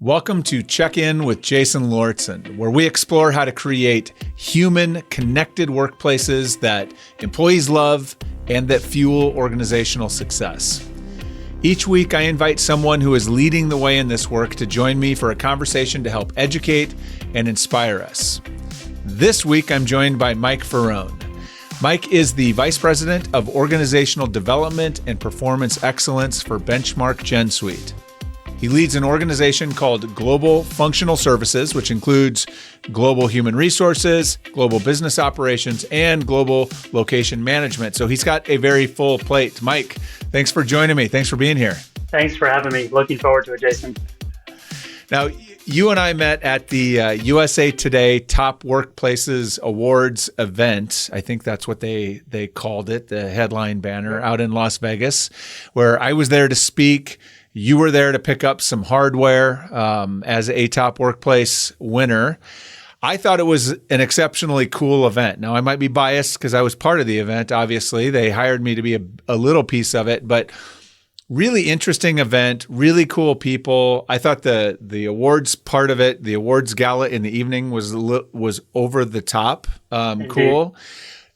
Welcome to Check In with Jason Lauritsen, where we explore how to create human, connected workplaces that employees love and that fuel organizational success. Each week, I invite someone who is leading the way in this work to join me for a conversation to help educate and inspire us. This week, I'm joined by Mike Ferone. Mike is the Vice President of Organizational Development and Performance Excellence for Benchmark Gensuite. He leads an organization called Global Functional Services, which includes global human resources, global business operations, and global location management. So he's got a very full plate. Mike, thanks for joining me. Thanks for being here. Thanks for having me. Looking forward to it, Jason. Now, you and I met at the USA Today Top Workplaces Awards event. I think that's what they called it, the headline banner, out in Las Vegas, where I was there to speak. You were there to pick up some hardware as a top workplace winner. I thought it was an exceptionally cool event. Now, I might be biased because I was part of the event, obviously. They hired me to be a little piece of it, but really interesting event, really cool people. I thought the awards part of it, the awards gala in the evening was over the top cool.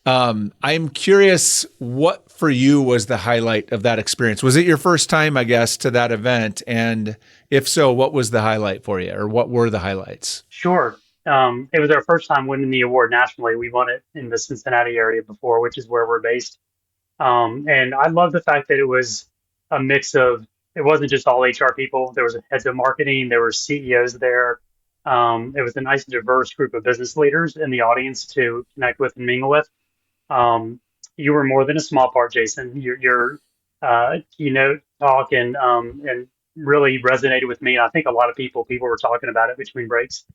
I'm curious, what for you was the highlight of that experience? Was it your first time, I guess, to that event? And if so, what was the highlight for you, or what were the highlights? Sure. It was our first time winning the award nationally. We won it in the Cincinnati area before, which is where we're based. And I love the fact that it was a mix of, it wasn't just all HR people. There was heads of marketing, there were CEOs there. It was a nice, diverse group of business leaders in the audience to connect with and mingle with. You were more than a small part, Jason. Your keynote talk and really resonated with me. I think a lot of people were talking about it between breaks.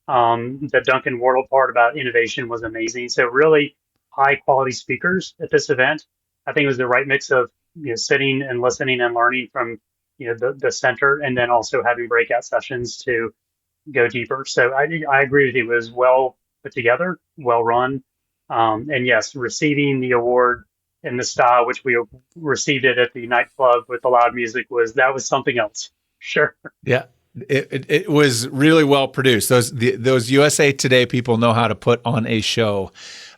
The Duncan Wardle part about innovation was amazing. So really high quality speakers at this event. I think it was the right mix of sitting and listening and learning from the center, and then also having breakout sessions to go deeper. So I agree with you. It was well put together, well run. And yes, receiving the award in the style which we received it at the nightclub with the loud music was something else. Sure. Yeah. It was really well produced. Those USA Today people know how to put on a show.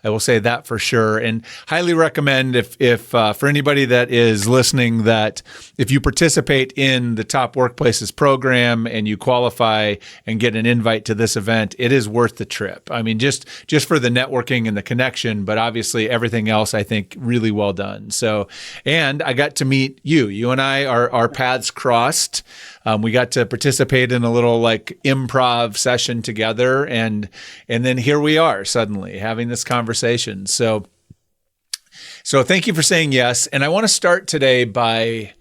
I will say that for sure, and highly recommend if for anybody that is listening, that if you participate in the Top Workplaces program and you qualify and get an invite to this event, it is worth the trip. I mean, just for the networking and the connection, but obviously everything else, I think, really well done. So, and I got to meet you. You and I, our paths crossed. We got to participate in a little improv session together, and then here we are suddenly having this conversation. So thank you for saying yes. And I want to start today by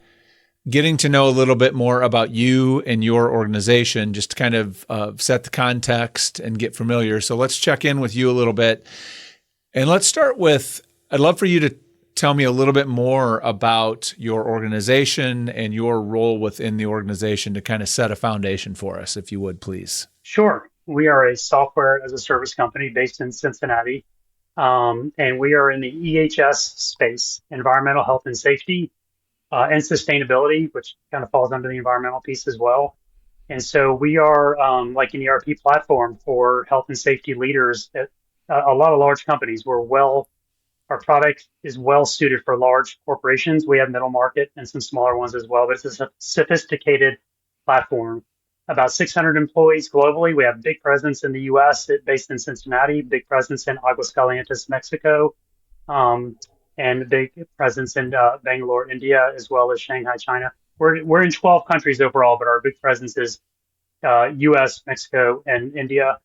getting to know a little bit more about you and your organization, just to kind of set the context and get familiar. So let's check in with you a little bit. And let's start with, I'd love for you to tell me a little bit more about your organization and your role within the organization to kind of set a foundation for us, if you would, please. Sure. We are a software as a service company based in Cincinnati, and we are in the EHS space, environmental health and safety, and sustainability, which kind of falls under the environmental piece as well. And so we are like an ERP platform for health and safety leaders at a lot of large companies. Our product is well suited for large corporations. We have middle market and some smaller ones as well, but it's a sophisticated platform. About 600 employees globally. We have big presence in the U.S., based in Cincinnati, big presence in Aguascalientes, Mexico, and big presence in Bangalore, India, as well as Shanghai, China. We're in 12 countries overall, but our big presence is U.S., Mexico, and India.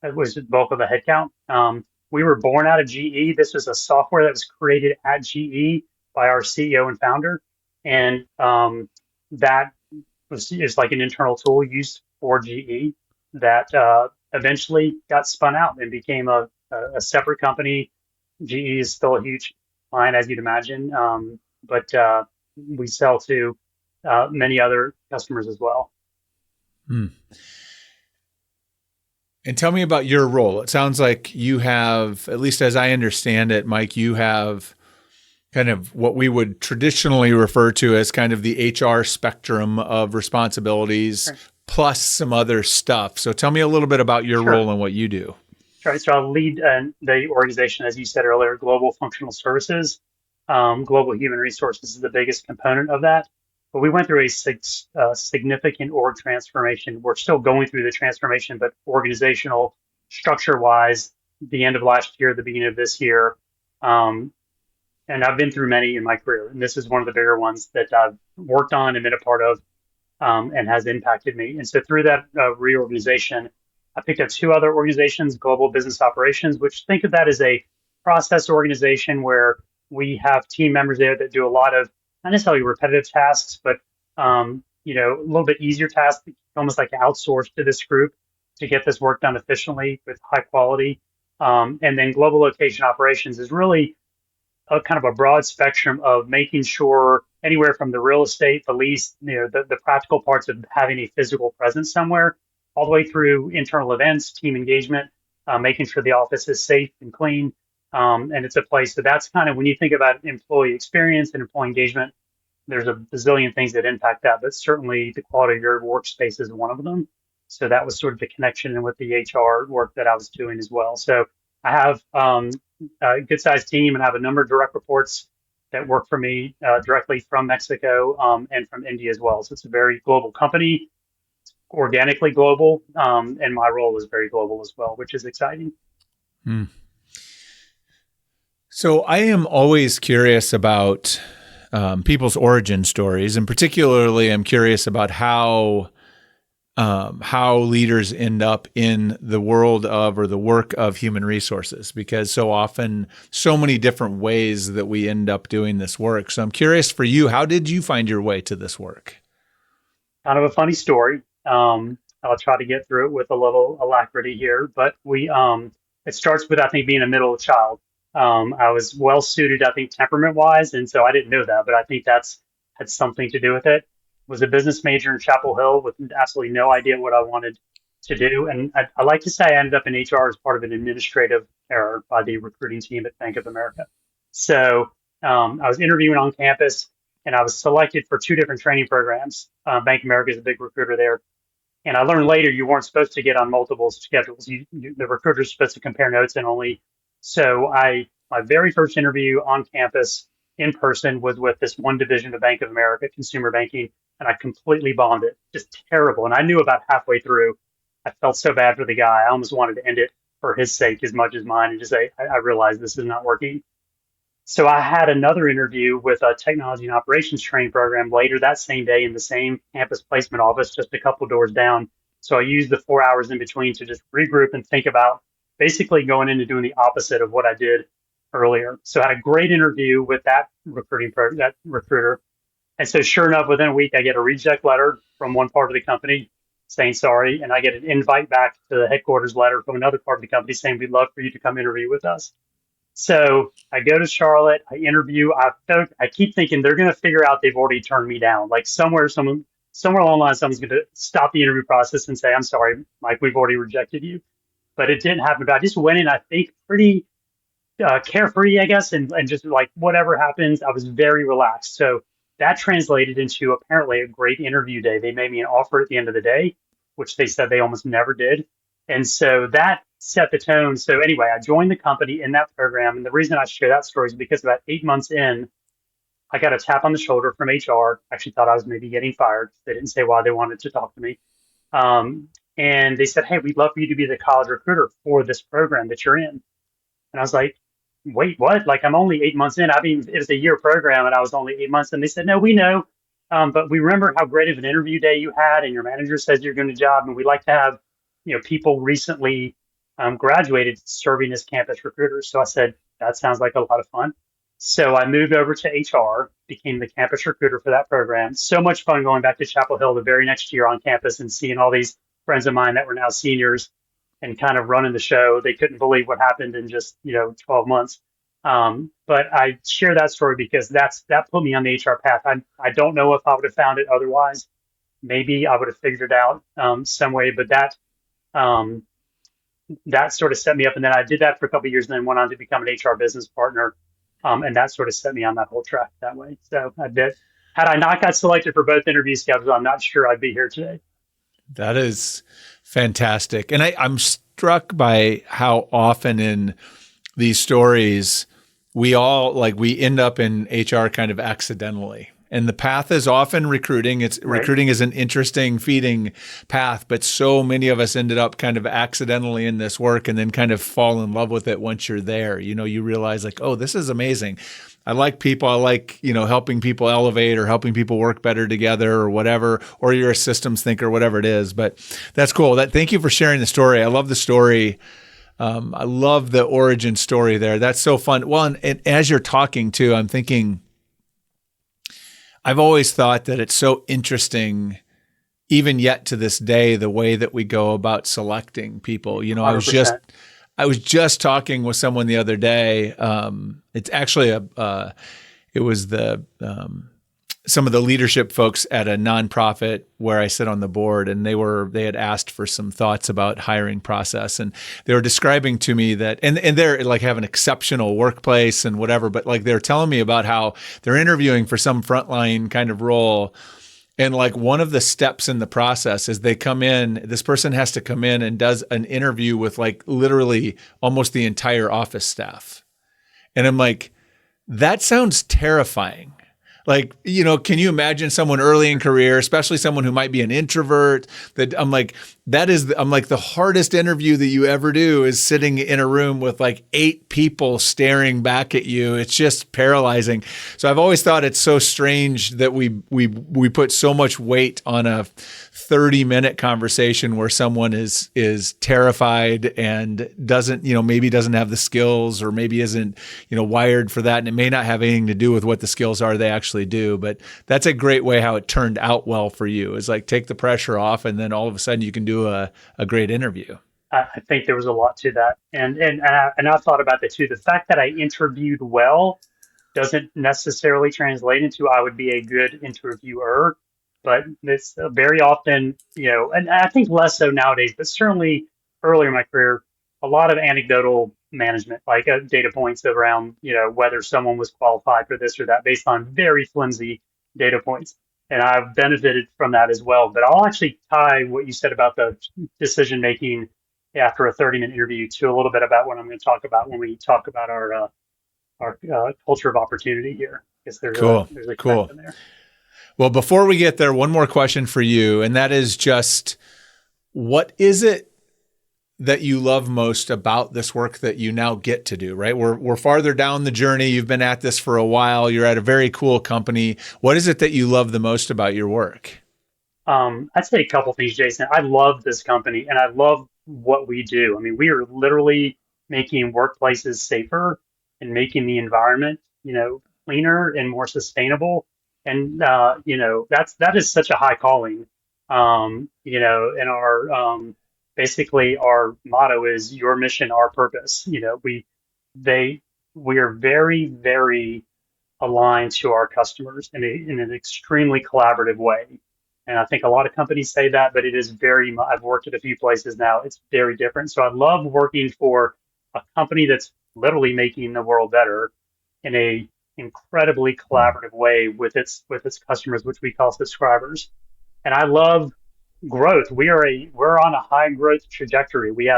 That was the bulk of the headcount. We were born out of GE. This was a software that was created at GE by our CEO and founder. And that is like an internal tool used for GE that eventually got spun out and became a separate company. GE is still a huge client, as you'd imagine, but we sell to many other customers as well. Hmm. And tell me about your role. It sounds like you have, at least as I understand it, Mike, you have kind of what we would traditionally refer to as kind of the HR spectrum of responsibilities, plus some other stuff. So tell me a little bit about your Sure. role and what you do. Right. So I'll lead the organization, as you said earlier, Global Functional Services. Global Human Resources is the biggest component of that. But we went through a significant org transformation. We're still going through the transformation, but organizational structure wise, the end of last year, the beginning of this year. Um, and I've been through many in my career. And this is one of the bigger ones that I've worked on and been a part of, and has impacted me. And so through that reorganization, I picked up two other organizations, Global Business Operations, which think of that as a process organization where we have team members there that do a lot of not necessarily repetitive tasks, but a little bit easier tasks, almost like outsourced to this group to get this work done efficiently with high quality. And then Global Location Operations is really a kind of a broad spectrum of making sure anywhere from the real estate, the lease, the practical parts of having a physical presence somewhere, all the way through internal events, team engagement, making sure the office is safe and clean, and it's a place. So that's kind of when you think about employee experience and employee engagement, there's a bazillion things that impact that, but certainly the quality of your workspace is one of them. So that was sort of the connection with the HR work that I was doing as well. So I have a good sized team and I have a number of direct reports that work for me directly from Mexico and from India as well. So it's a very global company, organically global, and my role is very global as well, which is exciting. Hmm. So I am always curious about people's origin stories, and particularly I'm curious about how leaders end up in the world of or the work of human resources, because so often so many different ways that we end up doing this work. So I'm curious for you, how did you find your way to this work? Kind of a funny story. I'll try to get through it with a little alacrity here, but it starts with, I think, being a middle child. I was well suited, I think, temperament wise. And so I didn't know that, but I think that's had something to do with it. Was a business major in Chapel Hill with absolutely no idea what I wanted to do. And I like to say I ended up in HR as part of an administrative error by the recruiting team at Bank of America. So I was interviewing on campus and I was selected for two different training programs. Bank of America is a big recruiter there. And I learned later you weren't supposed to get on multiple schedules. The recruiter's supposed to compare notes and only. So my very first interview on campus in person was with this one division of Bank of America, consumer banking, and I completely bombed it, just terrible. And I knew about halfway through, I felt so bad for the guy. I almost wanted to end it for his sake as much as mine and just say, I realized this is not working. So I had another interview with a technology and operations training program later that same day in the same campus placement office, just a couple doors down. So I used the 4 hours in between to just regroup and think about basically going into doing the opposite of what I did earlier. So I had a great interview with that recruiter. And so sure enough, within a week, I get a reject letter from one part of the company saying sorry. And I get an invite back to the headquarters letter from another part of the company saying, we'd love for you to come interview with us. So I go to Charlotte, I interview. I keep thinking they're going to figure out they've already turned me down. Like somewhere along the line, someone's going to stop the interview process and say, "I'm sorry, Mike, we've already rejected you." But it didn't happen. But I just went in, I think, pretty carefree, I guess, and just like whatever happens, I was very relaxed. So that translated into apparently a great interview day. They made me an offer at the end of the day, which they said they almost never did. And so that set the tone. So anyway, I joined the company in that program. And the reason I share that story is because about 8 months in, I got a tap on the shoulder from HR. Actually thought I was maybe getting fired. They didn't say why they wanted to talk to me. Um, and they said, "Hey, we'd love for you to be the college recruiter for this program that you're in." And I was like, wait, what? Like, I'm only 8 months in. I mean, it was a year program and I was only 8 months. And they said, "No, we know. But we remember how great of an interview day you had and your manager says you're doing a job. And we like to have, people recently graduated serving as campus recruiters." So I said, that sounds like a lot of fun. So I moved over to HR, became the campus recruiter for that program. So much fun going back to Chapel Hill the very next year on campus and seeing all these friends of mine that were now seniors and kind of running the show. They couldn't believe what happened in just 12 months. But I share that story because that put me on the HR path. I don't know if I would have found it otherwise. Maybe I would have figured it out some way, but um, that sort of set me up. And then I did that for a couple of years and then went on to become an HR business partner. And that sort of set me on that whole track that way. So I did. Had I not got selected for both interview schedules, I'm not sure I'd be here today. That is fantastic. And I'm struck by how often in these stories we all we end up in HR kind of accidentally. And the path is often recruiting. Recruiting is an interesting feeding path, but so many of us ended up kind of accidentally in this work and then kind of fall in love with it once you're there. You realize oh, this is amazing. I like people. I like, helping people elevate or helping people work better together or whatever, or you're a systems thinker, whatever it is. But that's cool. Thank you for sharing the story. I love the story. I love the origin story there. That's so fun. Well, and as you're talking too, I'm thinking, I've always thought that it's so interesting, even yet to this day, the way that we go about selecting people. 100%. I was just talking with someone the other day. It's actually it was some of the leadership folks at a nonprofit where I sit on the board, and they had asked for some thoughts about hiring process, and they were describing to me that, and they're have an exceptional workplace and whatever, but they're telling me about how they're interviewing for some frontline kind of role. And one of the steps in the process is this person has to come in and does an interview with literally almost the entire office staff. And I'm that sounds terrifying. Can you imagine someone early in career, especially someone who might be an introvert, that I'm the hardest interview that you ever do is sitting in a room with 8 people staring back at you. It's just paralyzing. So I've always thought it's so strange that we put so much weight on a 30-minute conversation where someone is terrified and doesn't, maybe doesn't have the skills, or maybe isn't, wired for that. And it may not have anything to do with what the skills are they actually do. But that's a great way how it turned out well for you, is take the pressure off, and then all of a sudden you can do a great interview. I think there was a lot to that. And I thought about that too. The fact that I interviewed well doesn't necessarily translate into I would be a good interviewer, but it's very often, and I think less so nowadays, but certainly earlier in my career, a lot of anecdotal management, data points around, whether someone was qualified for this or that based on very flimsy data points. And I've benefited from that as well. But I'll actually tie what you said about the decision making after a 30-minute interview to a little bit about what I'm going to talk about when we talk about our culture of opportunity here, because there's a connection there. Well, before we get there, one more question for you, and that is just, what is it that you love most about this work that you now get to do, right? We're farther down the journey. You've been at this for a while. You're at a very cool company. What is it that you love the most about your work? I'd say a couple things, Jason. I love this company and I love what we do. I mean, we are literally making workplaces safer and making the environment, cleaner and more sustainable. And that is such a high calling. And basically our motto is your mission, our purpose. We are very, very aligned to our customers in an extremely collaborative way. And I think a lot of companies say that, but it is I've worked at a few places now. It's very different. So I love working for a company that's literally making the world better in a incredibly collaborative way with its customers, which we call subscribers. And I love growth. We're on a high growth trajectory. We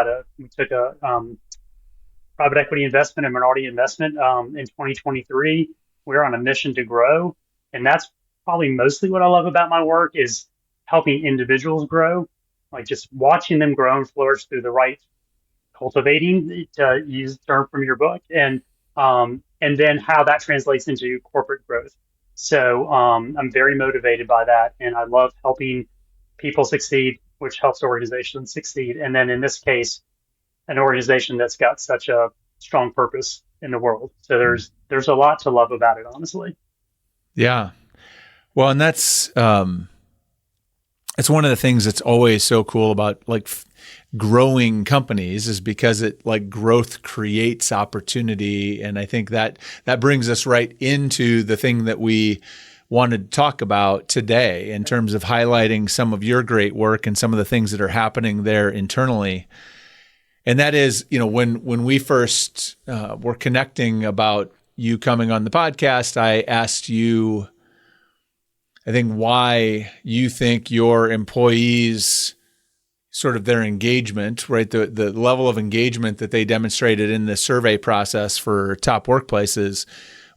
took a private equity investment and minority investment in 2023. We're on a mission to grow, and that's probably mostly what I love about my work is helping individuals grow, just watching them grow and flourish through the right cultivating, to use a term from your book, and then how that translates into corporate growth. So I'm very motivated by that, and I love helping people succeed, which helps organizations succeed. And then in this case, an organization that's got such a strong purpose in the world. So there's a lot to love about it, honestly. Yeah. Well, and that's it's one of the things that's always so cool about growing companies, is because it growth creates opportunity. And I think that brings us right into the thing that we wanted to talk about today in terms of highlighting some of your great work and some of the things that are happening there internally. And that is, when we first were connecting about you coming on the podcast, I asked you, I think, why you think your employees sort of their engagement, right? The level of engagement that they demonstrated in the survey process for top workplaces,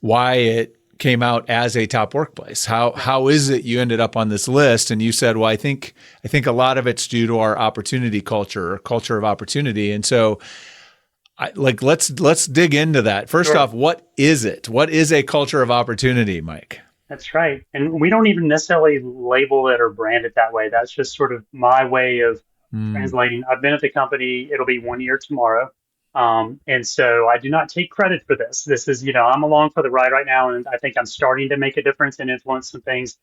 why it came out as a top workplace. How is it you ended up on this list? And you said, well, I think a lot of it's due to our opportunity culture or culture of opportunity. And so let's dig into that. First Sure. off, what is it? What is a culture of opportunity, Mike? That's right. And we don't even necessarily label it or brand it that way. That's just sort of my way of Mm, translating. I've been at the company, it'll be 1 year tomorrow. And so I do not take credit for this. This is, I'm along for the ride right now, and I think I'm starting to make a difference and influence some things.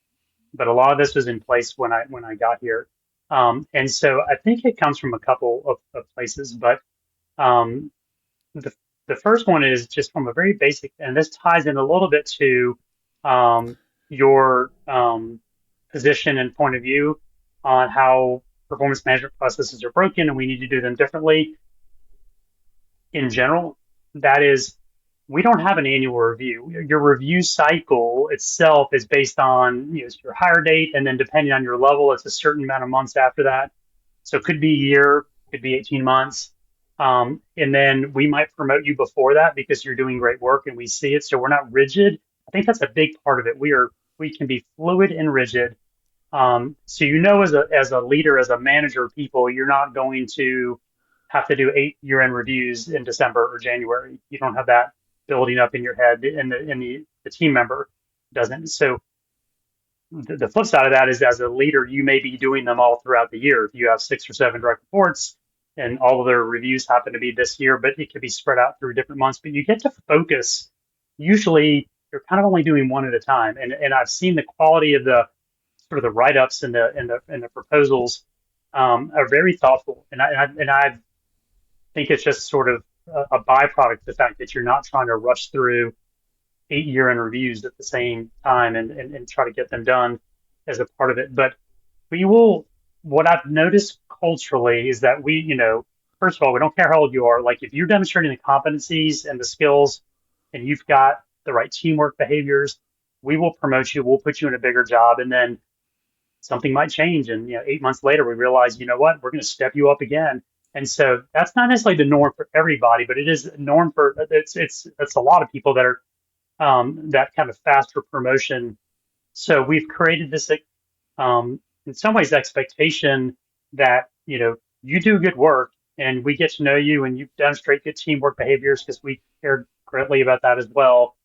But a lot of this was in place when I got here. And so I think it comes from a couple of places. But um, the, the first one is just from a very basic, and this ties in a little bit to your position and point of view on how performance management processes are broken and we need to do them differently in general. That is, we don't have an annual review. Your review cycle itself is based on your hire date, and then depending on your level, it's a certain amount of months after that. So it could be a year, could be 18 months. And then we might promote you before that because you're doing great work and we see it. So we're not rigid. I think that's a big part of it. We can be fluid and rigid. So as a leader, as a manager of people, you're not going to have to do 8 year-end reviews in December or January. You don't have that building up in your head, and the team member doesn't. So the flip side of that is, as a leader, you may be doing them all throughout the year. If you have 6 or 7 direct reports and all of their reviews happen to be this year, but it could be spread out through different months. But you get to focus. Usually, you're kind of only doing one at a time. And I've seen the quality of the sort of the write-ups and the proposals are very thoughtful. And I think it's just sort of a byproduct of the fact that you're not trying to rush through 8 year in reviews at the same time and try to get them done as a part of it. But we will, what I've noticed culturally is that first of all, we don't care how old you are. Like, if you're demonstrating the competencies and the skills and you've got the right teamwork behaviors, we will promote you. We'll put you in a bigger job. And then something might change. And 8 months later, we realize, what, we're going to step you up again. And so that's not necessarily the norm for everybody, but it is a norm for it's a lot of people that are that kind of faster promotion. So we've created this, in some ways, expectation that you do good work, and we get to know you, and you demonstrate good teamwork behaviors because we care greatly about that as well.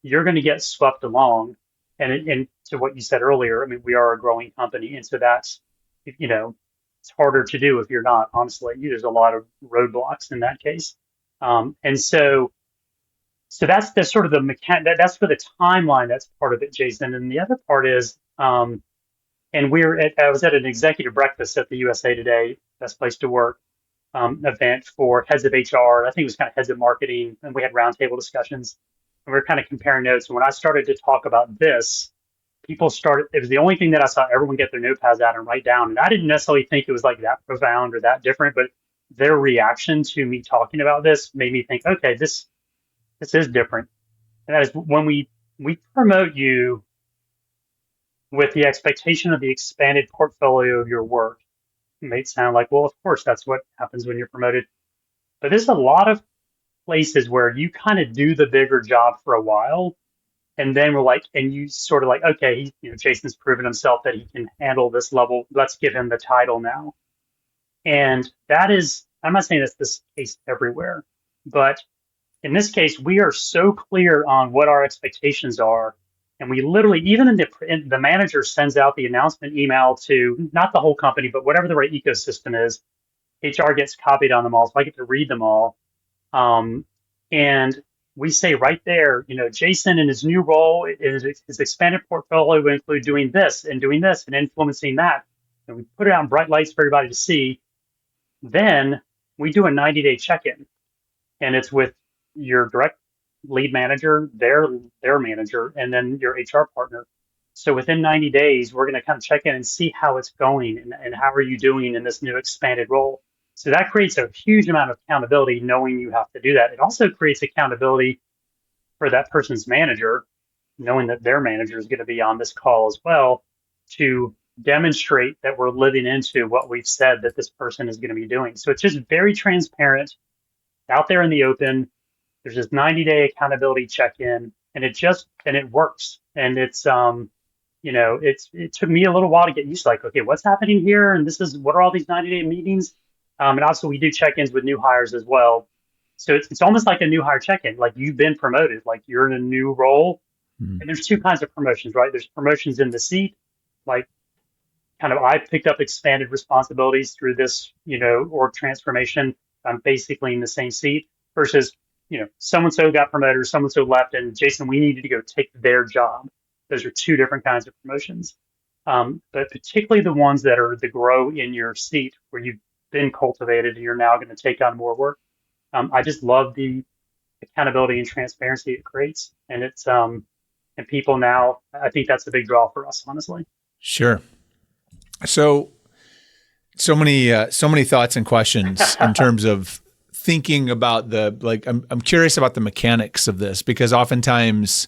You're going to get swept along, and to what you said earlier, I mean, we are a growing company, and so that's it's harder to do if you're not. Honestly, there's a lot of roadblocks in that case, and so that's the sort of the that's for the timeline. That's part of it, Jason. And the other part is, and I was at an executive breakfast at the USA Today, Best Place to Work event for heads of HR. I think it was kind of heads of marketing, and we had roundtable discussions, and we were kind of comparing notes. And when I started to talk about this, people started. It was the only thing that I saw everyone get their notepads out and write down. And I didn't necessarily think it was like that profound or that different, but their reaction to me talking about this made me think, okay, this is different. And that is when we promote you with the expectation of the expanded portfolio of your work. It may sound like, well, of course, that's what happens when you're promoted. But there's a lot of places where you kind of do the bigger job for a while. And then we're like, and you sort of like, okay, Jason's proven himself that he can handle this level. Let's give him the title now. And that is, I'm not saying that's this case everywhere, but in this case, we are so clear on what our expectations are. And we literally, even the manager sends out the announcement email to not the whole company, but whatever the right ecosystem is. HR gets copied on them all, so I get to read them all. And we say right there, Jason in his new role, his expanded portfolio will include doing this and influencing that. And we put it out in bright lights for everybody to see. Then we do a 90-day check-in, and it's with your direct lead manager, their manager, and then your HR partner. So within 90 days, we're going to kind of check in and see how it's going and how are you doing in this new expanded role. So that creates a huge amount of accountability, knowing you have to do that. It also creates accountability for that person's manager, knowing that their manager is going to be on this call as well, to demonstrate that we're living into what we've said that this person is going to be doing. So it's just very transparent out there in the open. There's this 90-day accountability check-in, and it works. And it took me a little while to get used to, like, okay, what's happening here? And what are all these 90-day meetings? And also we do check-ins with new hires as well. So it's almost like a new hire check-in. Like, you've been promoted, like you're in a new role. Mm. And there's two kinds of promotions, right? There's promotions in the seat, like kind of I picked up expanded responsibilities through this, org transformation. I'm basically in the same seat versus, so-and-so got promoted or so-and-so left, and Jason, we needed to go take their job. Those are two different kinds of promotions. But particularly the ones that are the grow in your seat where you've been cultivated and you're now going to take on more work. I just love the accountability and transparency it creates. And and people now, I think that's a big draw for us, honestly. Sure. So many thoughts and questions in terms of thinking about I'm curious about the mechanics of this, because oftentimes,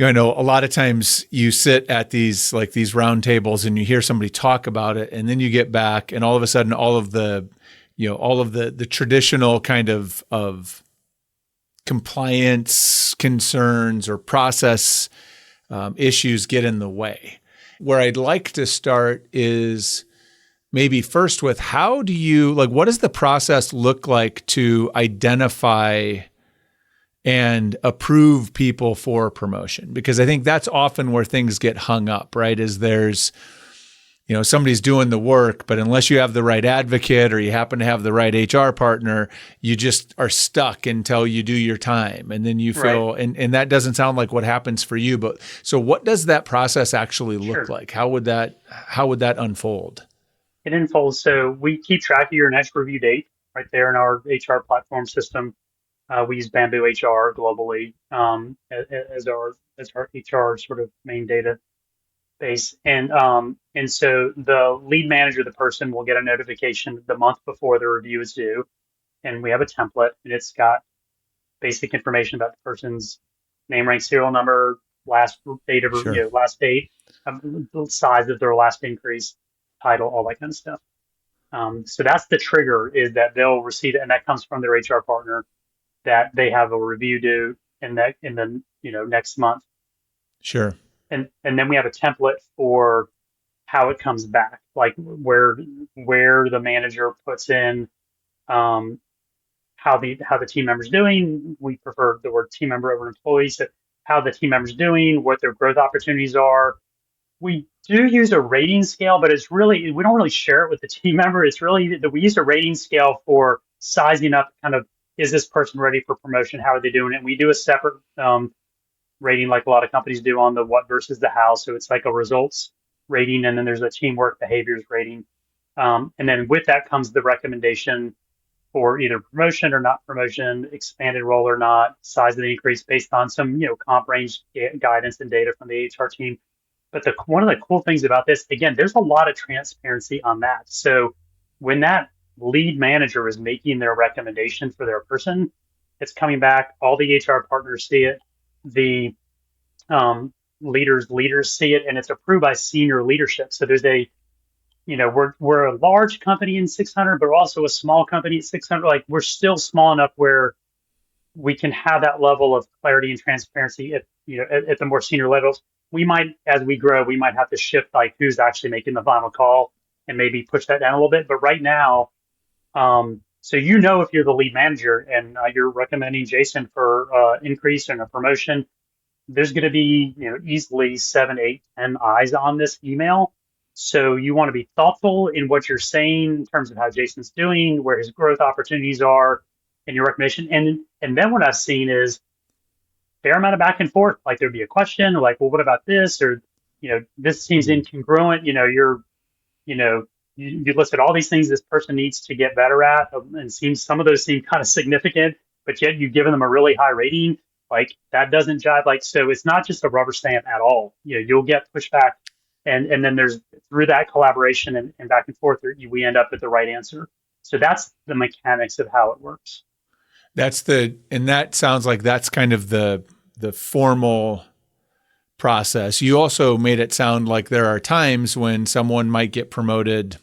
I know a lot of times you sit at these round tables and you hear somebody talk about it, and then you get back and all of a sudden all of the traditional kind of compliance concerns or process issues get in the way. Where I'd like to start is maybe first with what does the process look like to identify and approve people for promotion? Because I think that's often where things get hung up, right? Is there's, somebody's doing the work, but unless you have the right advocate or you happen to have the right HR partner, you just are stuck until you do your time. And then you feel, right. And that doesn't sound like what happens for you, but so what does that process actually look like? How would that unfold? It unfolds. So we keep track of your next review date right there in our HR platform system. We use Bamboo HR globally as our HR sort of main data base. And so the lead manager, the person, will get a notification the month before the review is due. And we have a template, and it's got basic information about the person's name, rank, serial number, last date of last date, the size of their last increase, title, all that kind of stuff. So that's the trigger, is that they'll receive it, and that comes from their HR partner, that they have a review due in the next month. Sure. And then we have a template for how it comes back, like where the manager puts in how the team member's doing. We prefer the word team member over employees. So how the team member's doing, what their growth opportunities are. We do use a rating scale, but we don't really share it with the team member. It's really that we use a rating scale for sizing up kind of, is this person ready for promotion? How are they doing it? And we do a separate rating, like a lot of companies do, on the what versus the how. So it's like a results rating, and then there's a teamwork behaviors rating. And then with that comes the recommendation for either promotion or not promotion, expanded role or not, size of the increase based on some comp range guidance and data from the HR team. But one of the cool things about this, again, there's a lot of transparency on that. So when that lead manager is making their recommendation for their person, it's coming back. All the HR partners see it. The leaders see it, and it's approved by senior leadership. So there's we're a large company in 600, but we're also a small company at 600. Like, we're still small enough where we can have that level of clarity and transparency at the more senior levels. We might, as we grow, we might have to shift like who's actually making the final call and maybe push that down a little bit. But right now, so if you're the lead manager and you're recommending Jason for increase and a promotion, there's going to be easily 7, 8, 10 eyes on this email. So you want to be thoughtful in what you're saying in terms of how Jason's doing, where his growth opportunities are, and your recommendation. And then what I've seen is fair amount of back and forth. Like, there'd be a question like, well, what about this? Or, this seems incongruent. You listed all these things this person needs to get better at, and some of those seem kind of significant, but yet you've given them a really high rating. Like, that doesn't jive. Like, so it's not just a rubber stamp at all. You'll get pushback, and then there's, through that collaboration and back and forth, we end up with the right answer. So that's the mechanics of how it works. And that sounds like that's kind of the formal process. You also made it sound like there are times when someone might get promoted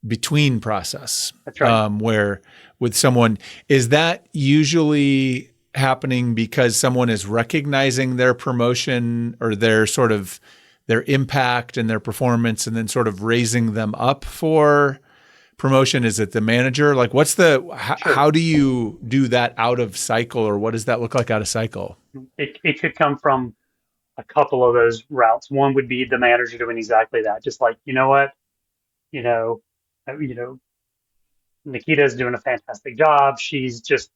between process, That's right. where with someone, is that usually happening because someone is recognizing their promotion or their sort of their impact and their performance and then sort of raising them up for promotion? Is it the manager? Like what's the, Sure. how do you do that out of cycle, or what does that look like out of cycle? It could come from a couple of those routes. One would be the manager doing exactly that, just like, you know what, you know, you know, Nikita's doing a fantastic job. She's just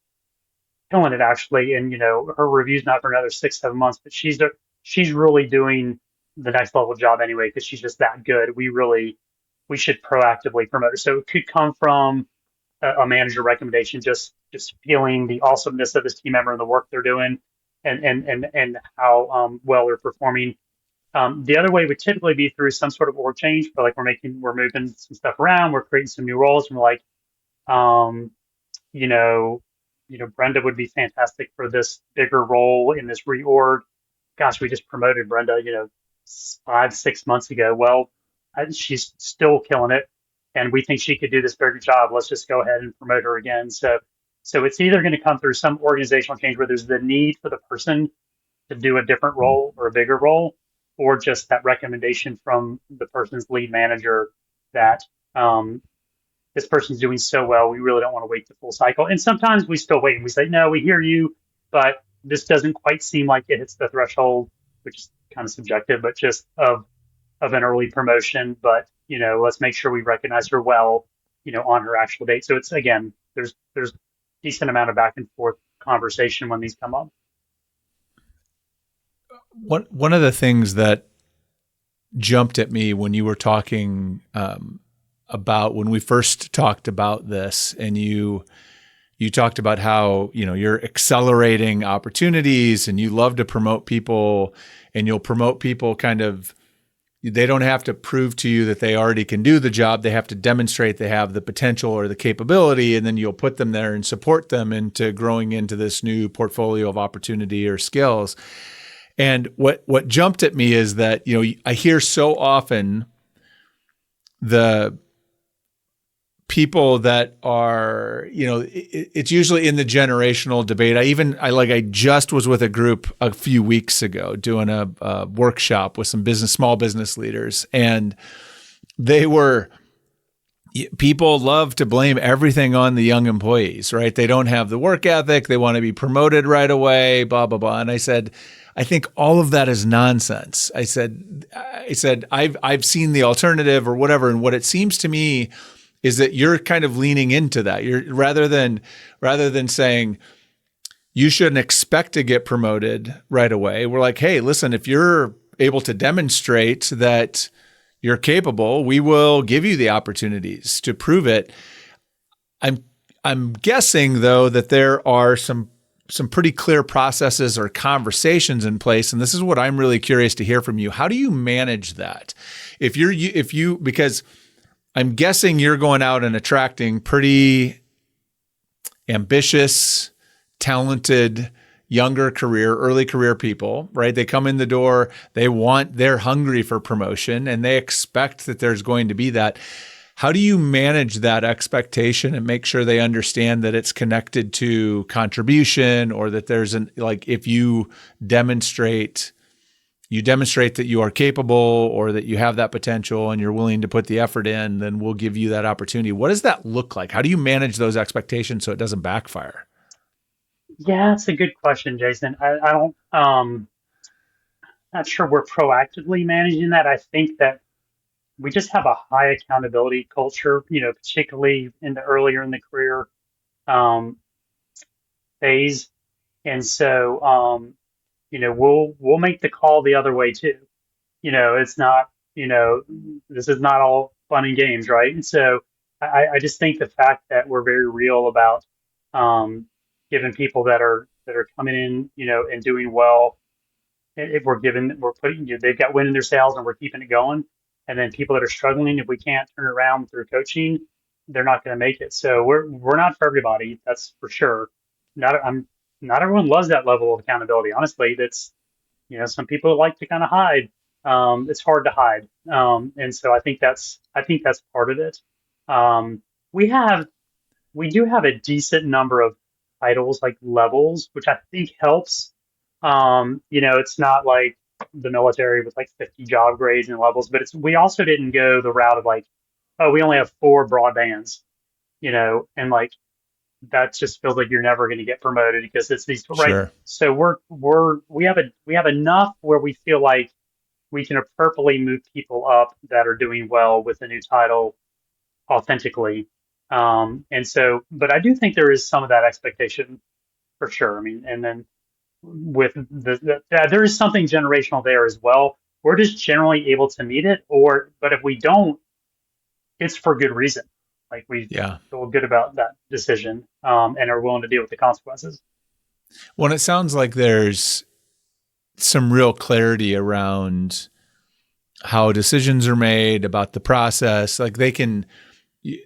killing it actually, and her review's not for another 6 7 months, but she's really doing the next level job anyway because she's just that good. We should proactively promote her. So it could come from a manager recommendation, just feeling the awesomeness of this team member and the work they're doing, and how well they're performing. The other way would typically be through some sort of org change, but like we're moving some stuff around, we're creating some new roles, and we're like, um, you know, Brenda would be fantastic for this bigger role in this reorg. Gosh, we just promoted Brenda, 5 6 months ago. Well, she's still killing it, and we think she could do this bigger job. Let's just go ahead and promote her again. So it's either going to come through some organizational change where there's the need for the person to do a different role or a bigger role, or just that recommendation from the person's lead manager that this person's doing so well, we really don't want to wait the full cycle. And sometimes we still wait and we say, no, we hear you, but this doesn't quite seem like it hits the threshold, which is kind of subjective, but just of an early promotion. But let's make sure we recognize her well, on her actual date. So it's again, there's decent amount of back and forth conversation when these come up. One of the things that jumped at me when you were talking about when we first talked about this, and you talked about how you're accelerating opportunities and you love to promote people, and you'll promote people kind of, they don't have to prove to you that they already can do the job. They have to demonstrate they have the potential or the capability, and then you'll put them there and support them into growing into this new portfolio of opportunity or skills. And what jumped at me is that, I hear so often the people that are, it's usually in the generational debate. I just was with a group a few weeks ago doing a workshop with some small business leaders, and people love to blame everything on the young employees, right? They don't have the work ethic. They want to be promoted right away, blah, blah, blah. And I said, I think all of that is nonsense. I said, I've seen the alternative or whatever. And what it seems to me is that you're kind of leaning into that. You're rather than saying you shouldn't expect to get promoted right away. We're like, hey, listen, if you're able to demonstrate that you're capable, we will give you the opportunities to prove it. I'm guessing though that there are some pretty clear processes or conversations in place, and this is what I'm really curious to hear from you. How do you manage that? Because I'm guessing you're going out and attracting pretty ambitious, talented, early career people, right? They come in the door, they're hungry for promotion, and they expect that there's going to be that. How do you manage that expectation and make sure they understand that it's connected to contribution, or that if you demonstrate that you are capable or that you have that potential and you're willing to put the effort in, then we'll give you that opportunity. What does that look like? How do you manage those expectations so it doesn't backfire? Yeah, that's a good question, Jason. I don't, not sure we're proactively managing that. I think that we just have a high accountability culture, particularly earlier in the career um, phase. And so, we'll make the call the other way too. It's not, this is not all fun and games, right? And so I just think the fact that we're very real about giving people that are coming in, and doing well, if we're putting, they've got wind in their sails and we're keeping it going. And then people that are struggling, if we can't turn it around through coaching, they're not going to make it. So we're not for everybody, that's for sure. Not everyone loves that level of accountability. Honestly, some people like to kind of hide. It's hard to hide, and so I think that's part of it. Um, we have we do have a decent number of titles, like levels, which I think helps. It's not like the military with like 50 job grades and levels, but we also didn't go the route of like, oh, we only have four broad bands, and like that just feels like you're never going to get promoted because it's these right. Sure. So we have enough where we feel like we can appropriately move people up that are doing well with a new title authentically. And so, but I do think there is some of that expectation for sure. I mean, and then with there is something generational there as well. We're just generally able to meet it, but if we don't, it's for good reason. Like we Yeah. feel good about that decision, and are willing to deal with the consequences. Well, it sounds like there's some real clarity around how decisions are made about the process. Like they can,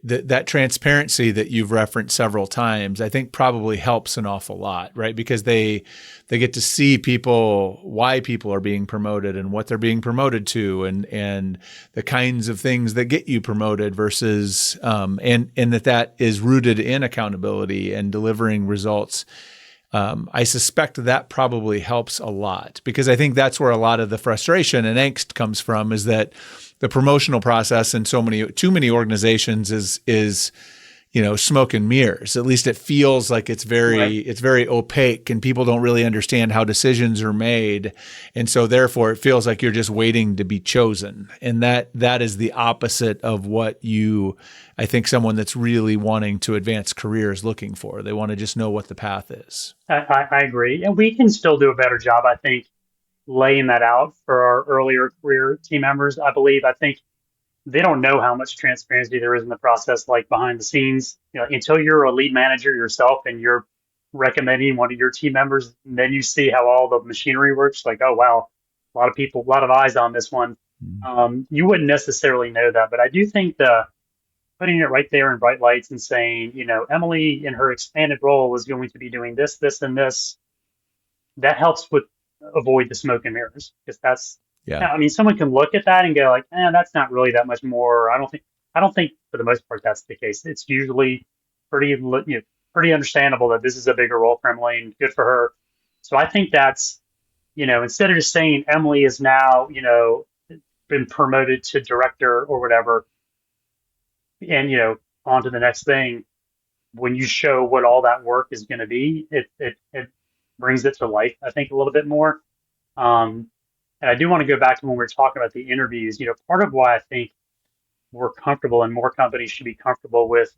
that transparency that you've referenced several times, I think probably helps an awful lot, right? Because they get to see why people are being promoted and what they're being promoted to, and the kinds of things that get you promoted versus, and that is rooted in accountability and delivering results. I suspect that probably helps a lot, because I think that's where a lot of the frustration and angst comes from, is that the promotional process in too many organizations is smoke and mirrors. At least it feels like it's Right. very opaque, and people don't really understand how decisions are made. And so therefore it feels like you're just waiting to be chosen. And that is the opposite of what I think someone that's really wanting to advance career is looking for. They want to just know what the path is. I agree, and we can still do a better job, I think, laying that out for our earlier career team members. I think they don't know how much transparency there is in the process, like behind the scenes. Until you're a lead manager yourself and you're recommending one of your team members, and then you see how all the machinery works. Like, oh wow, a lot of people, a lot of eyes on this one. You wouldn't necessarily know that, but I do think the putting it right there in bright lights and saying, Emily in her expanded role is going to be doing this, this, and this, that helps with avoid the smoke and mirrors, because Yeah. I mean, someone can look at that and go like, that's not really that much more. I don't think for the most part that's the case. It's usually pretty understandable that this is a bigger role for Emily and good for her. So I think that's, instead of just saying Emily is now, been promoted to director or whatever, and, on to the next thing, when you show what all that work is going to be, it brings it to life, I think, a little bit more. Um, and I do want to go back to when we were talking about the interviews. Part of why I think we're comfortable and more companies should be comfortable with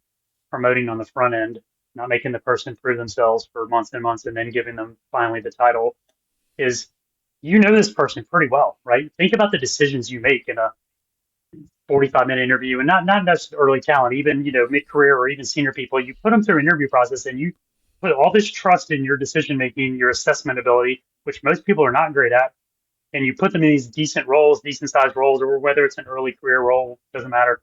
promoting on the front end, not making the person prove themselves for months and months and then giving them finally the title, is this person pretty well, right? Think about the decisions you make in a 45-minute interview, and not just early talent, even mid-career or even senior people. You put them through an interview process and you put all this trust in your decision making, your assessment ability, which most people are not great at, and you put them in these decent roles, decent sized roles, or whether it's an early career role, doesn't matter.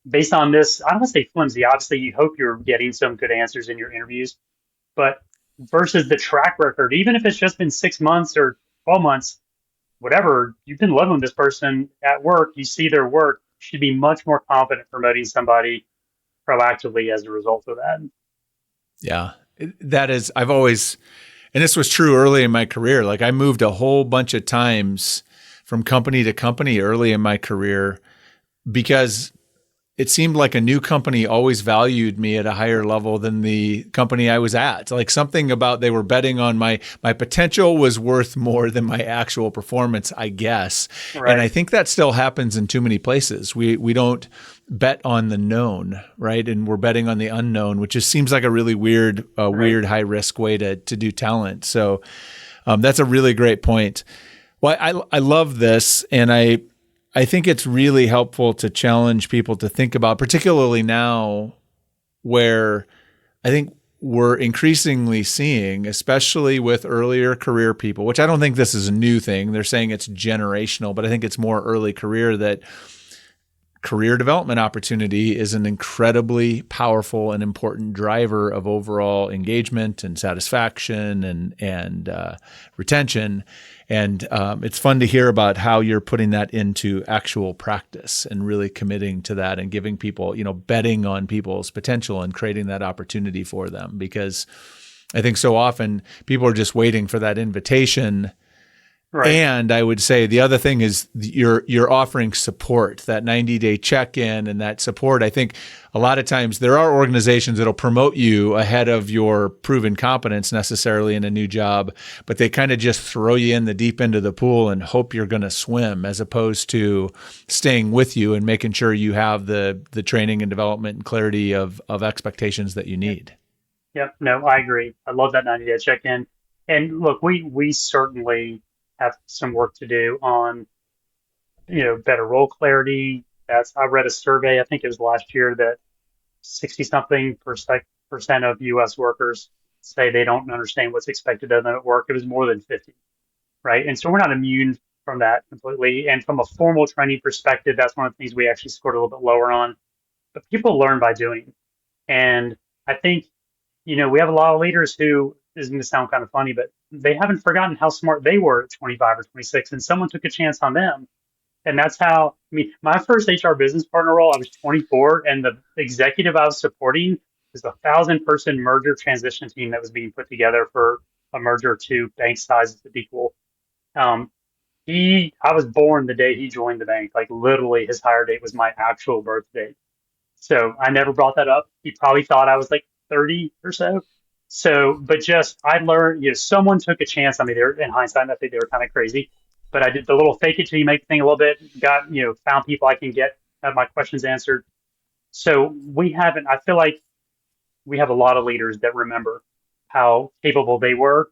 Based on this, I don't want to say flimsy. Obviously, you hope you're getting some good answers in your interviews, but versus the track record, even if it's just been 6 months or 12 months, whatever, you've been living with this person at work, you see their work, you should be much more confident promoting somebody proactively as a result of that. Yeah. That is, I've always, and this was true early in my career. Like I moved a whole bunch of times from company to company early in my career because it seemed like a new company always valued me at a higher level than the company I was at. Like something about they were betting on my potential was worth more than my actual performance, I guess. And I Right. think that still happens in too many places. We don't bet on the known, right? And we're betting on the unknown, which just seems like a really weird Right. high risk way to do talent. So that's a really great point. Well, I love this, and I think it's really helpful to challenge people to think about, particularly now where I think we're increasingly seeing, especially with earlier career people, which I don't think this is a new thing. They're saying it's generational, but I think it's more early career, that career development opportunity is an incredibly powerful and important driver of overall engagement and satisfaction and retention. And it's fun to hear about how you're putting that into actual practice and really committing to that and giving people, betting on people's potential and creating that opportunity for them. Because I think so often people are just waiting for that invitation. Right. And I would say the other thing is you're offering support, that 90-day check-in and that support. I think a lot of times there are organizations that'll promote you ahead of your proven competence necessarily in a new job, but they kind of just throw you in the deep end of the pool and hope you're going to swim, as opposed to staying with you and making sure you have the training and development and clarity of expectations that you need. Yep. No, I agree. I love that 90-day check-in. And look, we certainly have some work to do on, better role clarity. I read a survey, I think it was last year, that 60 something percent of US workers say they don't understand what's expected of them at work. It was more than 50, right? And so we're not immune from that completely. And from a formal training perspective, that's one of the things we actually scored a little bit lower on. But people learn by doing. And I think, we have a lot of leaders who, this is going to sound kind of funny, but they haven't forgotten how smart they were at 25 or 26, and someone took a chance on them. And that's how, my first HR business partner role, I was 24, and the executive I was supporting was a 1,000-person merger transition team that was being put together for a merger to bank sizes of equal. Um, I was born the day he joined the bank. Like literally, his hire date was my actual birth date. So I never brought that up. He probably thought I was like 30 or so. So, but just I learned, someone took a chance on me there. In hindsight, I think they were kind of crazy, but I did the little fake it till you make thing a little bit. Got found people I can get have my questions answered. So we haven't. I feel like we have a lot of leaders that remember how capable they were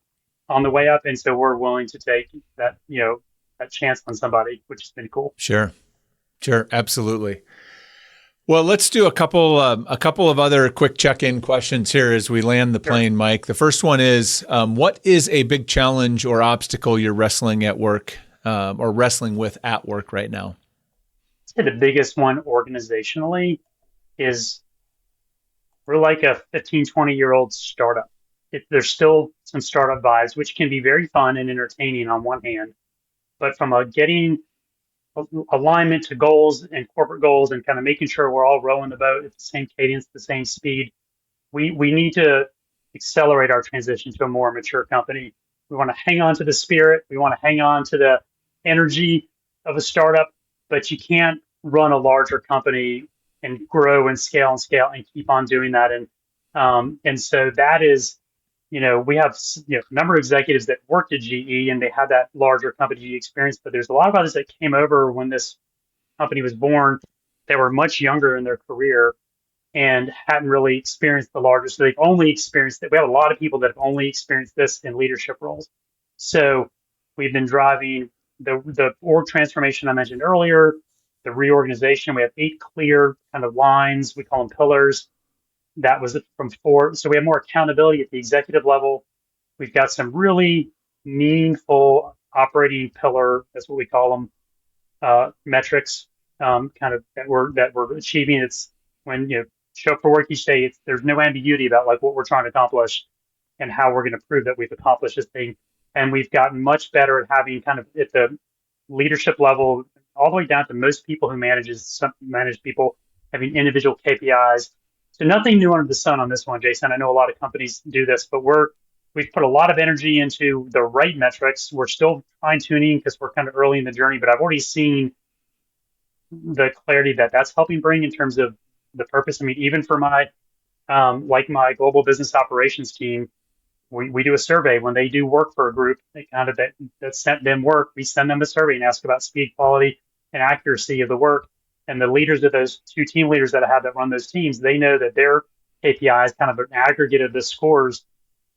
on the way up, and so we're willing to take that chance on somebody, which has been cool. Sure, absolutely. Well, let's do a couple of other quick check-in questions here as we land the plane, Mike. The first one is, what is a big challenge or obstacle you're wrestling at work or wrestling with at work right now? I'd say the biggest one organizationally is we're like a 15, 20-year-old startup. There's still some startup vibes, which can be very fun and entertaining on one hand, but from getting alignment to goals and corporate goals and kind of making sure we're all rowing the boat at the same cadence, the same speed. We need to accelerate our transition to a more mature company. We want to hang on to the spirit. We want to hang on to the energy of a startup, but you can't run a larger company and grow and scale and keep on doing that. And so that is, we have a number of executives that worked at GE and they had that larger company experience, but there's a lot of others that came over when this company was born. They were much younger in their career and hadn't really experienced the larger. So they've only experienced it. We have a lot of people that have only experienced this in leadership roles. So we've been driving the org transformation I mentioned earlier, the reorganization. We have 8 clear kind of lines. We call them pillars. That was from 4. So we have more accountability at the executive level. We've got some really meaningful operating pillar, that's what we call them, metrics, kind of that we're achieving. It's when you show up for work each day, there's no ambiguity about like what we're trying to accomplish and how we're going to prove that we've accomplished this thing. And we've gotten much better at having kind of at the leadership level, all the way down to most people who manage people having individual KPIs. So nothing new under the sun on this one, Jason. I know a lot of companies do this, but we've put a lot of energy into the right metrics. We're still fine tuning because we're kind of early in the journey, but I've already seen the clarity that that's helping bring in terms of the purpose. Even for my my global business operations team, we do a survey when they do work for a group. They kind of that sent them work. We send them a survey and ask about speed, quality, and accuracy of the work. And the leaders of those 2 team leaders that I have that run those teams, they know that their KPI is kind of an aggregate of the scores.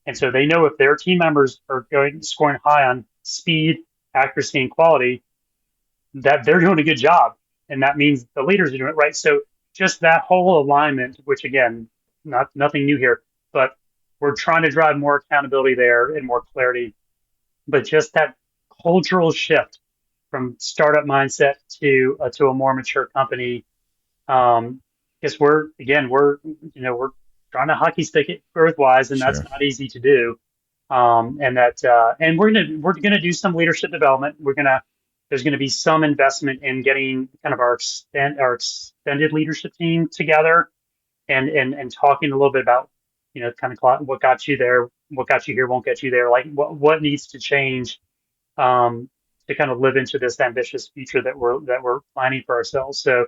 And so they know if their team members are scoring high on speed, accuracy, and quality, that they're doing a good job. And that means the leaders are doing it right. So just that whole alignment, which again, nothing new here, but we're trying to drive more accountability there and more clarity. But just that cultural shift from startup mindset to a more mature company Because we're trying to hockey stick it growth wise, and that's Sure. not easy to do. And we're gonna do some leadership development. There's gonna be some investment in getting kind of our extended leadership team together and talking a little bit about, kind of what got you there, what got you here won't get you there, like what needs to change, um, to kind of live into this ambitious future that we're planning for ourselves. So,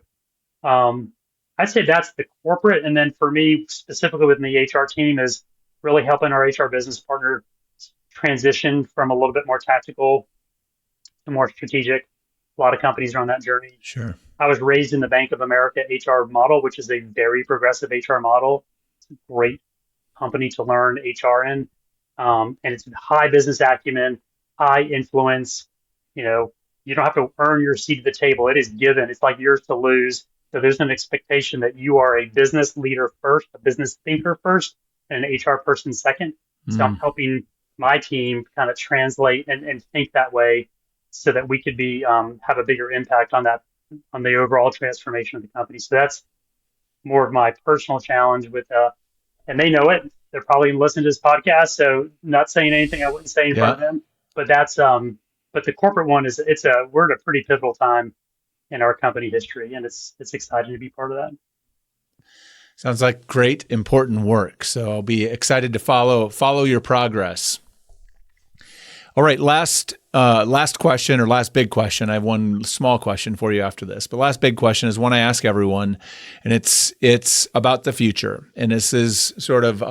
um, I'd say that's the corporate, and then for me specifically within the HR team is really helping our HR business partner transition from a little bit more tactical to more strategic. A lot of companies are on that journey. Sure. I was raised in the Bank of America HR model, which is a very progressive HR model. It's a great company to learn HR in. And it's high business acumen, high influence. You know, you don't have to earn your seat at the table. It is given. It's like yours to lose. So there's an expectation that you are a business leader first, a business thinker first, and an HR person second. So I'm Mm. helping my team kind of translate and think that way so that we could have a bigger impact on the overall transformation of the company. So that's more of my personal challenge and they know it. They're probably listening to this podcast, so not saying anything I wouldn't say in front Yeah. of them. But but the corporate one we're at a pretty pivotal time in our company history, and it's exciting to be part of that. Sounds like great, important work. So I'll be excited to follow your progress. All right, last question or last big question. I have one small question for you after this, but last big question is one I ask everyone, and it's about the future. And this is sort of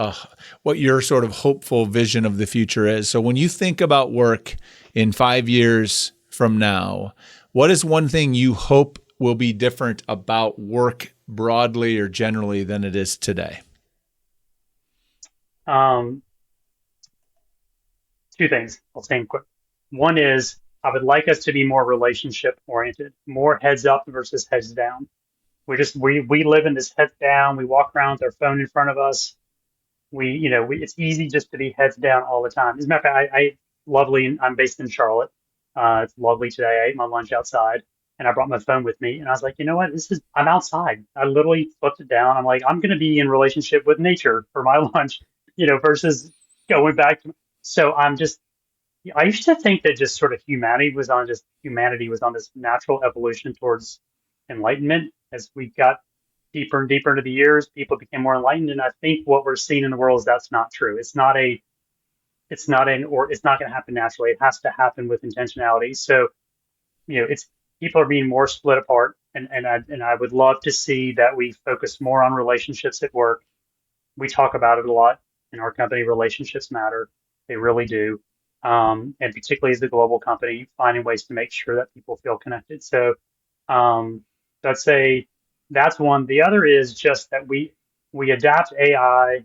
what your sort of hopeful vision of the future is. So when you think about work in 5 years from now, what is one thing you hope will be different about work broadly or generally than it is today? Um, Two things I'll say quick. One is I would like us to be more relationship oriented, more heads up versus heads down. We live in this heads down. We walk around with our phone in front of us. It's easy just to be heads down all the time. As a matter of fact, I'm based in Charlotte. It's lovely today. I ate my lunch outside and I brought my phone with me and I was like, you know what? I'm outside. I literally flipped it down. I'm like, I'm going to be in relationship with nature for my lunch, versus going back to, so I used to think that just sort of humanity was on this natural evolution towards enlightenment. As we got deeper and deeper into the years, people became more enlightened. And I think what we're seeing in the world is that's not true. It's not going to happen naturally. It has to happen with intentionality. So, it's people are being more split apart. And I would love to see that we focus more on relationships at work. We talk about it a lot in our company. Relationships matter. They really do. And particularly as a global company, finding ways to make sure that people feel connected. Um, so I'd say that's one. The other is just that we adapt AI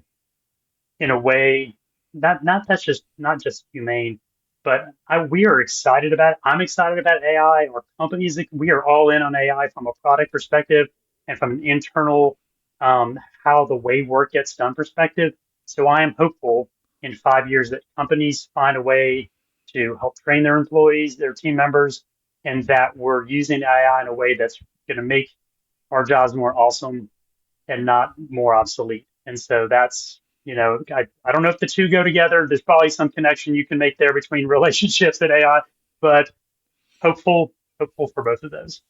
in a way that's just not just humane, but we are excited about it. I'm excited about AI. Our companies, we are all in on AI from a product perspective and from an internal, how the way work gets done perspective. So I am hopeful in 5 years that companies find a way to help train their employees, their team members, and that we're using AI in a way that's going to make our jobs more awesome and not more obsolete. And so I don't know if the two go together. There's probably some connection you can make there between relationships and AI, but hopeful for both of those.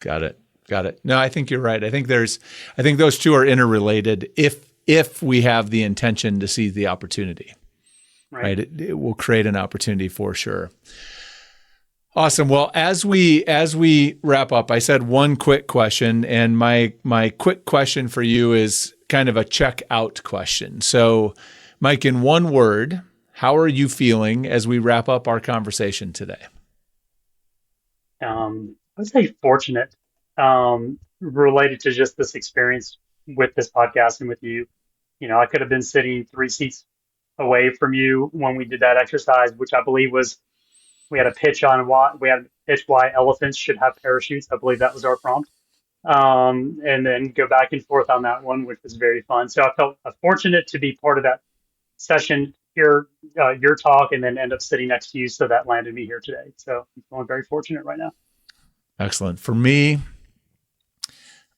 Got it. Got it. No, I think you're right. I think those two are interrelated if we have the intention to seize the opportunity, Right. right? It will create an opportunity for sure. Awesome. Well, as we wrap up, I said one quick question, and my quick question for you is kind of a check out question. So, Mike, in one word, how are you feeling as we wrap up our conversation today? I would say fortunate, related to just this experience with this podcast and with you. I could have been sitting 3 seats away from you when we did that exercise, which I believe was we had a pitch why elephants should have parachutes. I believe that was our prompt. And then go back and forth on that one, which was very fun. So I felt fortunate to be part of that session, hear your talk, and then end up sitting next to you. So that landed me here today. So I'm feeling very fortunate right now. Excellent. For me,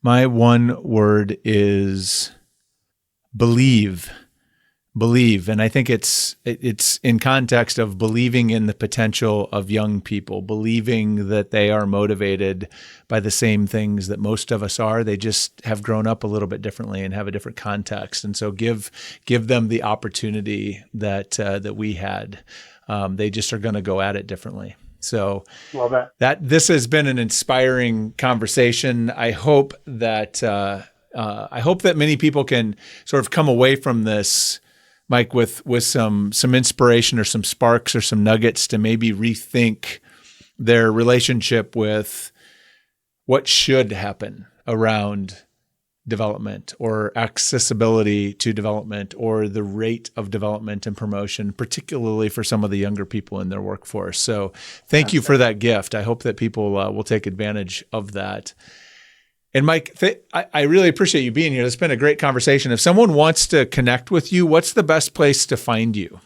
My one word is believe. Believe. And I think it's in context of believing in the potential of young people, believing that they are motivated by the same things that most of us are. They just have grown up a little bit differently and have a different context. And so give them the opportunity that we had. They just are going to go at it differently. So Love that this has been an inspiring conversation. I hope that many people can sort of come away from this, Mike, with some inspiration or some sparks or some nuggets to maybe rethink their relationship with what should happen around development or accessibility to development or the rate of development and promotion, particularly for some of the younger people in their workforce. So thank you for that gift. I hope that people will take advantage of that. And Mike, I really appreciate you being here. It's been a great conversation. If someone wants to connect with you, what's the best place to find you?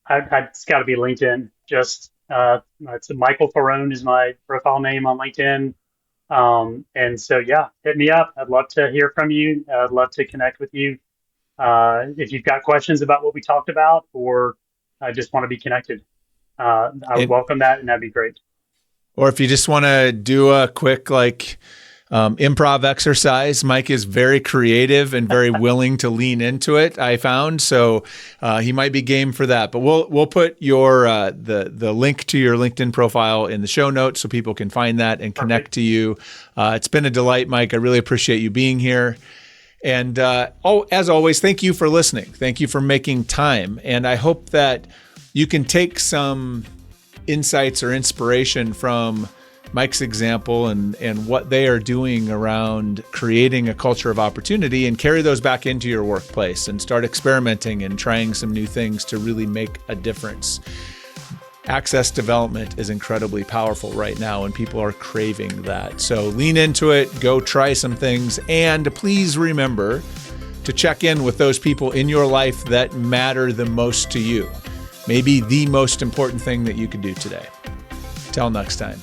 It's got to be LinkedIn. Just it's Michael Ferone is my profile name on LinkedIn. And so, yeah, hit me up. I'd love to hear from you. I'd love to connect with you. If you've got questions about what we talked about or just want to be connected, I would welcome that, and that'd be great. Or if you just want to do a quick improv exercise, Mike is very creative and very willing to lean into it, I found. So he might be game for that. But we'll put your the link to your LinkedIn profile in the show notes so people can find that and connect to you. It's been a delight, Mike. I really appreciate you being here. And as always, thank you for listening. Thank you for making time. And I hope that you can take some insights or inspiration from Mike's example and what they are doing around creating a culture of opportunity and carry those back into your workplace and start experimenting and trying some new things to really make a difference. Access development is incredibly powerful right now and people are craving that. So lean into it, go try some things, and please remember to check in with those people in your life that matter the most to you. Maybe the most important thing that you could do today. Till next time.